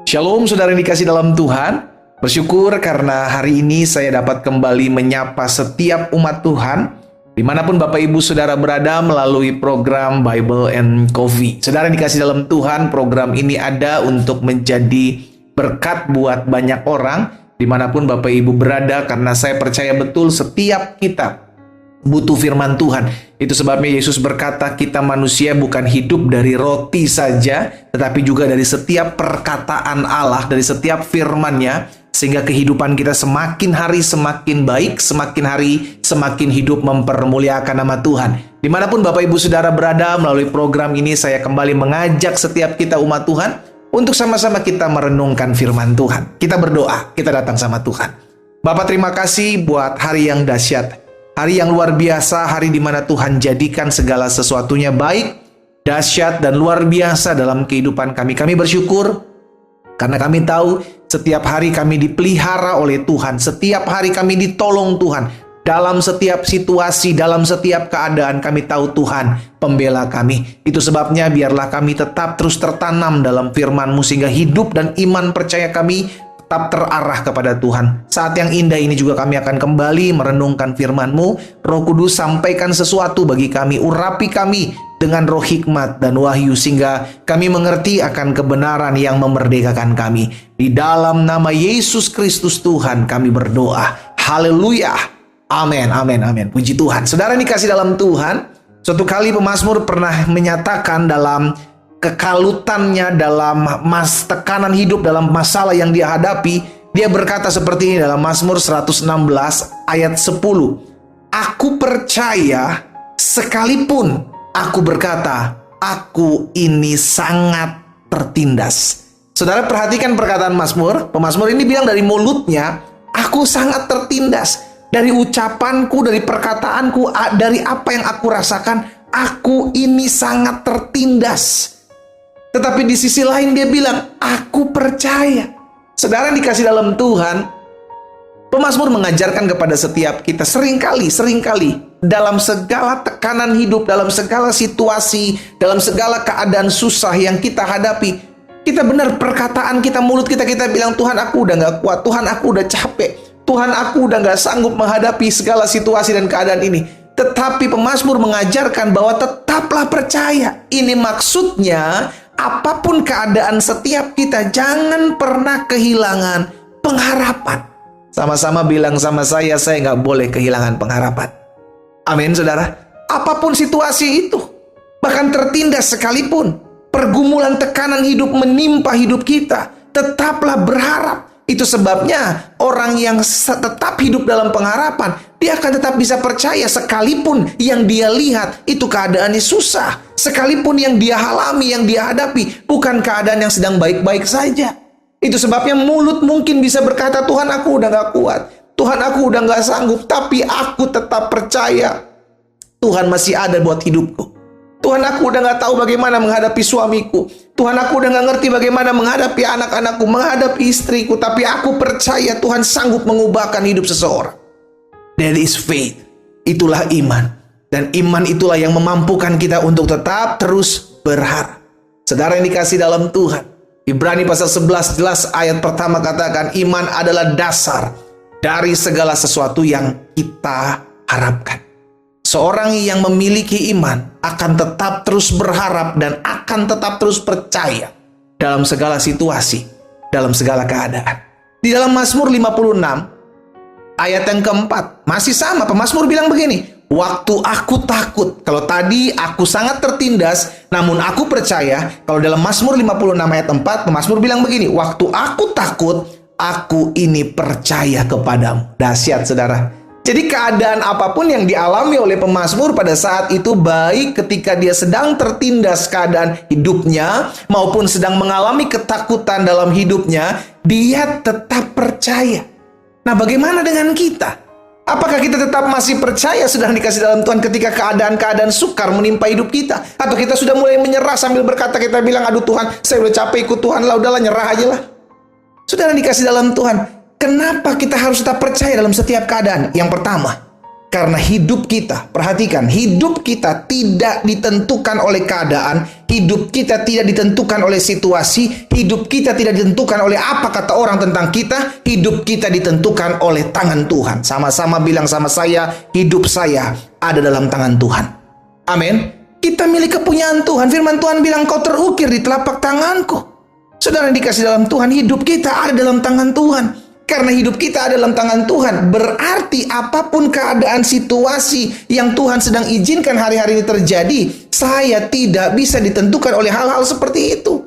Shalom saudara yang dikasih dalam Tuhan. Bersyukur karena hari ini saya dapat kembali menyapa setiap umat Tuhan dimanapun Bapak Ibu Saudara berada melalui program Bible and Coffee. Saudara yang dikasih dalam Tuhan, program ini ada untuk menjadi berkat buat banyak orang dimanapun Bapak Ibu berada, karena saya percaya betul setiap kita butuh firman Tuhan. Itu sebabnya Yesus berkata kita manusia bukan hidup dari roti saja, tetapi juga dari setiap perkataan Allah, dari setiap firman-Nya, sehingga kehidupan kita semakin hari semakin baik, semakin hari semakin hidup mempermuliakan nama Tuhan. Dimanapun Bapak Ibu Saudara berada, melalui program ini saya kembali mengajak setiap kita umat Tuhan untuk sama-sama kita merenungkan firman Tuhan. Kita berdoa, kita datang sama Tuhan. Bapak, terima kasih buat hari yang dahsyat, hari yang luar biasa, hari di mana Tuhan jadikan segala sesuatunya baik, dahsyat, dan luar biasa dalam kehidupan kami. Kami bersyukur karena kami tahu setiap hari kami dipelihara oleh Tuhan, setiap hari kami ditolong Tuhan. Dalam setiap situasi, dalam setiap keadaan kami tahu Tuhan pembela kami. Itu sebabnya biarlah kami tetap terus tertanam dalam firman-Mu, sehingga hidup dan iman percaya kami tetap terarah kepada Tuhan. Saat yang indah ini juga kami akan kembali merenungkan firman-Mu. Roh Kudus, sampaikan sesuatu bagi kami, urapi kami dengan roh hikmat dan wahyu, sehingga kami mengerti akan kebenaran yang memerdekakan kami. Di dalam nama Yesus Kristus Tuhan kami berdoa. Haleluya. Amin, amin, amin. Puji Tuhan. Saudara yang dikasih dalam Tuhan, suatu kali pemazmur pernah menyatakan dalam kekalutannya, dalam tekanan hidup, dalam masalah yang dia hadapi, dia berkata seperti ini dalam Mazmur 116 ayat 10. Aku percaya sekalipun aku berkata, aku ini sangat tertindas. Saudara perhatikan perkataan Mazmur. Pemazmur ini bilang dari mulutnya, aku sangat tertindas. Dari ucapanku, dari perkataanku, dari apa yang aku rasakan, aku ini sangat tertindas. Tetapi di sisi lain dia bilang, aku percaya. Saudara yang dikasih dalam Tuhan, pemazmur mengajarkan kepada setiap kita seringkali dalam segala tekanan hidup, dalam segala situasi, dalam segala keadaan susah yang kita hadapi, kita benar perkataan kita, mulut kita bilang, Tuhan aku udah gak kuat, Tuhan aku udah capek, Tuhan aku udah gak sanggup menghadapi segala situasi dan keadaan ini. Tetapi pemazmur mengajarkan bahwa tetaplah percaya. Ini maksudnya, apapun keadaan setiap kita, jangan pernah kehilangan pengharapan. Sama-sama bilang sama saya nggak boleh kehilangan pengharapan. Amin, saudara. Apapun situasi itu, bahkan tertindas sekalipun, pergumulan tekanan hidup menimpa hidup kita, tetaplah berharap. Itu sebabnya orang yang tetap hidup dalam pengharapan, dia akan tetap bisa percaya sekalipun yang dia lihat itu keadaannya susah. Sekalipun yang dia alami, yang dia hadapi bukan keadaan yang sedang baik-baik saja. Itu sebabnya mulut mungkin bisa berkata, Tuhan aku udah gak kuat, Tuhan aku udah gak sanggup, tapi aku tetap percaya Tuhan masih ada buat hidupku. Tuhan aku udah gak tahu bagaimana menghadapi suamiku, Tuhan aku udah gak ngerti bagaimana menghadapi anak-anakku, menghadapi istriku, tapi aku percaya Tuhan sanggup mengubahkan hidup seseorang. That is faith. Itulah iman. Dan iman itulah yang memampukan kita untuk tetap terus berharap. Saudara yang dikasih dalam Tuhan, Ibrani pasal 11 jelas ayat pertama katakan, iman adalah dasar dari segala sesuatu yang kita harapkan. Seorang yang memiliki iman akan tetap terus berharap dan akan tetap terus percaya dalam segala situasi, dalam segala keadaan. Di dalam Mazmur 56 ayat yang keempat, masih sama, pemazmur bilang begini, waktu aku takut. Kalau tadi aku sangat tertindas, namun aku percaya. Kalau dalam Mazmur 56 ayat 4, pemazmur bilang begini, waktu aku takut, aku ini percaya kepadamu. Dahsyat, saudara. Jadi keadaan apapun yang dialami oleh pemazmur pada saat itu, baik ketika dia sedang tertindas keadaan hidupnya, maupun sedang mengalami ketakutan dalam hidupnya, dia tetap percaya. Nah, bagaimana dengan kita? Apakah kita tetap masih percaya sedang dikasih dalam Tuhan ketika keadaan-keadaan sukar menimpa hidup kita? Atau kita sudah mulai menyerah sambil berkata, kita bilang, aduh Tuhan, saya udah capek ikut Tuhan lah, udahlah nyerah aja lah. Saudara dikasih dalam Tuhan, kenapa kita harus tetap percaya dalam setiap keadaan? Yang pertama, Karena hidup kita, perhatikan, hidup kita tidak ditentukan oleh keadaan, hidup kita tidak ditentukan oleh situasi, hidup kita tidak ditentukan oleh apa kata orang tentang kita, hidup kita ditentukan oleh tangan Tuhan. Sama-sama bilang sama saya, hidup saya ada dalam tangan Tuhan. Amin. Kita milik kepunyaan Tuhan. Firman Tuhan bilang, kau terukir di telapak tanganku. Saudara yang dikasih dalam Tuhan, hidup kita ada dalam tangan Tuhan. Karena hidup kita ada dalam tangan Tuhan, berarti apapun keadaan situasi yang Tuhan sedang izinkan hari-hari ini terjadi, saya tidak bisa ditentukan oleh hal-hal seperti itu.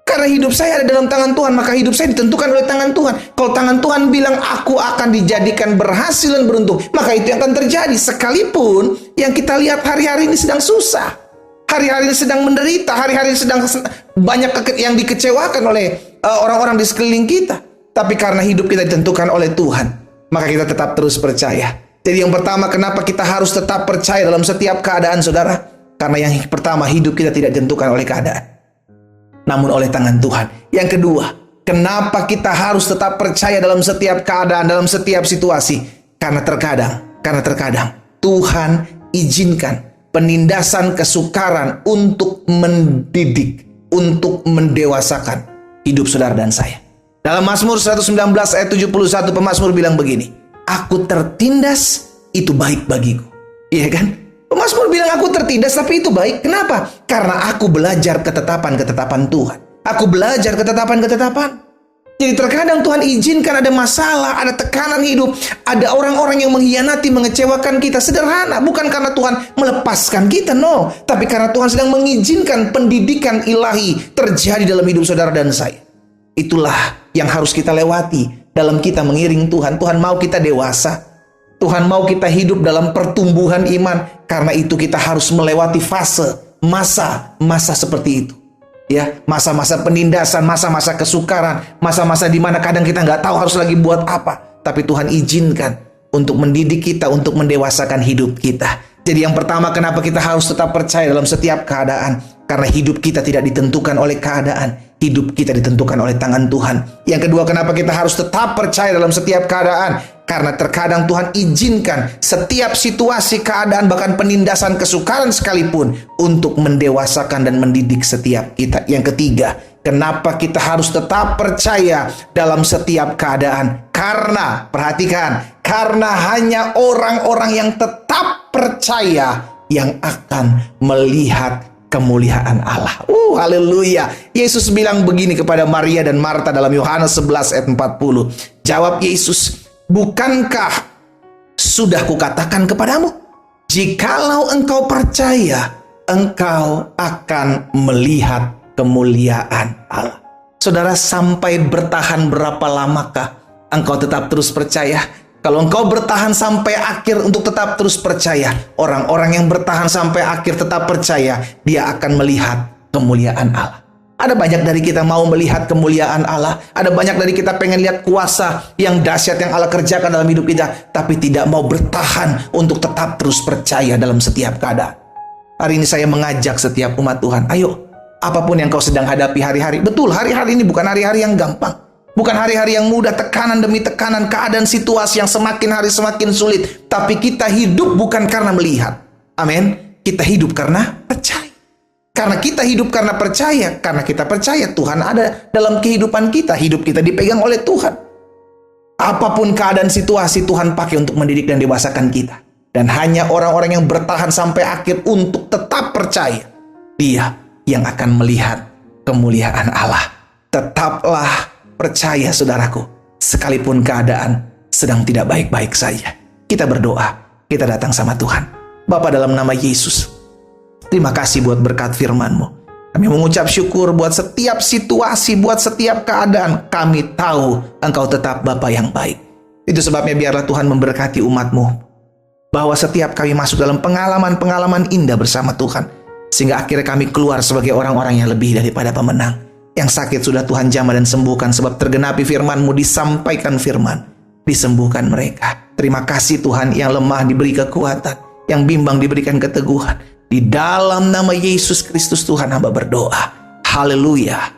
Karena hidup saya ada dalam tangan Tuhan, maka hidup saya ditentukan oleh tangan Tuhan. Kalau tangan Tuhan bilang aku akan dijadikan berhasil dan beruntung, maka itu yang akan terjadi. Sekalipun yang kita lihat hari-hari ini sedang susah, hari-hari ini sedang menderita, hari-hari ini sedang banyak yang dikecewakan oleh orang-orang di sekeliling kita. Tapi karena hidup kita ditentukan oleh Tuhan, maka kita tetap terus percaya. Jadi yang pertama, kenapa kita harus tetap percaya dalam setiap keadaan, saudara? Karena yang pertama, hidup kita tidak ditentukan oleh keadaan, namun oleh tangan Tuhan. Yang kedua, kenapa kita harus tetap percaya dalam setiap keadaan, dalam setiap situasi? Karena terkadang Tuhan izinkan penindasan kesukaran untuk mendidik, untuk mendewasakan hidup saudara dan saya. Dalam Mazmur 119 ayat 71, pemazmur bilang begini, aku tertindas, itu baik bagiku. Iya kan? Pemazmur bilang aku tertindas, tapi itu baik. Kenapa? Karena aku belajar ketetapan-ketetapan Tuhan. Aku belajar ketetapan-ketetapan. Jadi terkadang Tuhan izinkan ada masalah, ada tekanan hidup, ada orang-orang yang mengkhianati, mengecewakan kita. Sederhana, bukan karena Tuhan melepaskan kita, no. Tapi karena Tuhan sedang mengizinkan pendidikan ilahi terjadi dalam hidup saudara dan saya. Itulah yang harus kita lewati dalam kita mengiring Tuhan. Tuhan mau kita dewasa. Tuhan mau kita hidup dalam pertumbuhan iman. Karena itu kita harus melewati masa seperti itu. Ya, masa-masa penindasan, masa-masa kesukaran, masa-masa di mana kadang kita nggak tahu harus lagi buat apa. Tapi Tuhan izinkan untuk mendidik kita, untuk mendewasakan hidup kita. Jadi yang pertama, kenapa kita harus tetap percaya dalam setiap keadaan? Karena hidup kita tidak ditentukan oleh keadaan, hidup kita ditentukan oleh tangan Tuhan. Yang kedua, kenapa kita harus tetap percaya dalam setiap keadaan? Karena terkadang Tuhan izinkan setiap situasi, keadaan, bahkan penindasan, kesukaran sekalipun untuk mendewasakan dan mendidik setiap kita. Yang ketiga, kenapa kita harus tetap percaya dalam setiap keadaan? Karena, perhatikan, karena hanya orang-orang yang tetap percaya yang akan melihat kemuliaan Allah. Haleluya. Yesus bilang begini kepada Maria dan Marta dalam Yohanes 11 ayat 40. Jawab Yesus, bukankah sudah kukatakan kepadamu, jikalau engkau percaya, engkau akan melihat kemuliaan Allah. Saudara, sampai bertahan berapa lamakah engkau tetap terus percaya? Kalau engkau bertahan sampai akhir untuk tetap terus percaya, orang-orang yang bertahan sampai akhir tetap percaya, dia akan melihat kemuliaan Allah. Ada banyak dari kita mau melihat kemuliaan Allah. Ada banyak dari kita pengen lihat kuasa yang dahsyat yang Allah kerjakan dalam hidup kita, tapi tidak mau bertahan untuk tetap terus percaya dalam setiap keadaan. Hari ini saya mengajak setiap umat Tuhan, ayo, apapun yang kau sedang hadapi hari-hari. Betul, hari-hari ini bukan hari-hari yang gampang. Bukan hari-hari yang mudah, tekanan demi tekanan, keadaan situasi yang semakin hari semakin sulit. Tapi kita hidup bukan karena melihat. Amin. Kita hidup karena percaya. Karena kita hidup karena percaya. Karena kita percaya Tuhan ada dalam kehidupan kita. Hidup kita dipegang oleh Tuhan. Apapun keadaan situasi, Tuhan pakai untuk mendidik dan dewasakan kita. Dan hanya orang-orang yang bertahan sampai akhir untuk tetap percaya, dia yang akan melihat kemuliaan Allah. Tetaplah percaya, saudaraku, sekalipun keadaan sedang tidak baik-baik saja. Kita berdoa, kita datang sama Tuhan. Bapa, dalam nama Yesus, terima kasih buat berkat firman-Mu. Kami mengucap syukur buat setiap situasi, buat setiap keadaan. Kami tahu Engkau tetap Bapa yang baik. Itu sebabnya biarlah Tuhan memberkati umat-Mu, bahwa setiap kami masuk dalam pengalaman-pengalaman indah bersama Tuhan, sehingga akhirnya kami keluar sebagai orang-orang yang lebih daripada pemenang. Yang sakit sudah Tuhan jamah dan sembuhkan, sebab tergenapi firman-Mu, disampaikan firman, disembuhkan mereka. Terima kasih Tuhan, yang lemah diberi kekuatan, yang bimbang diberikan keteguhan. Di dalam nama Yesus Kristus Tuhan hamba berdoa. Haleluya.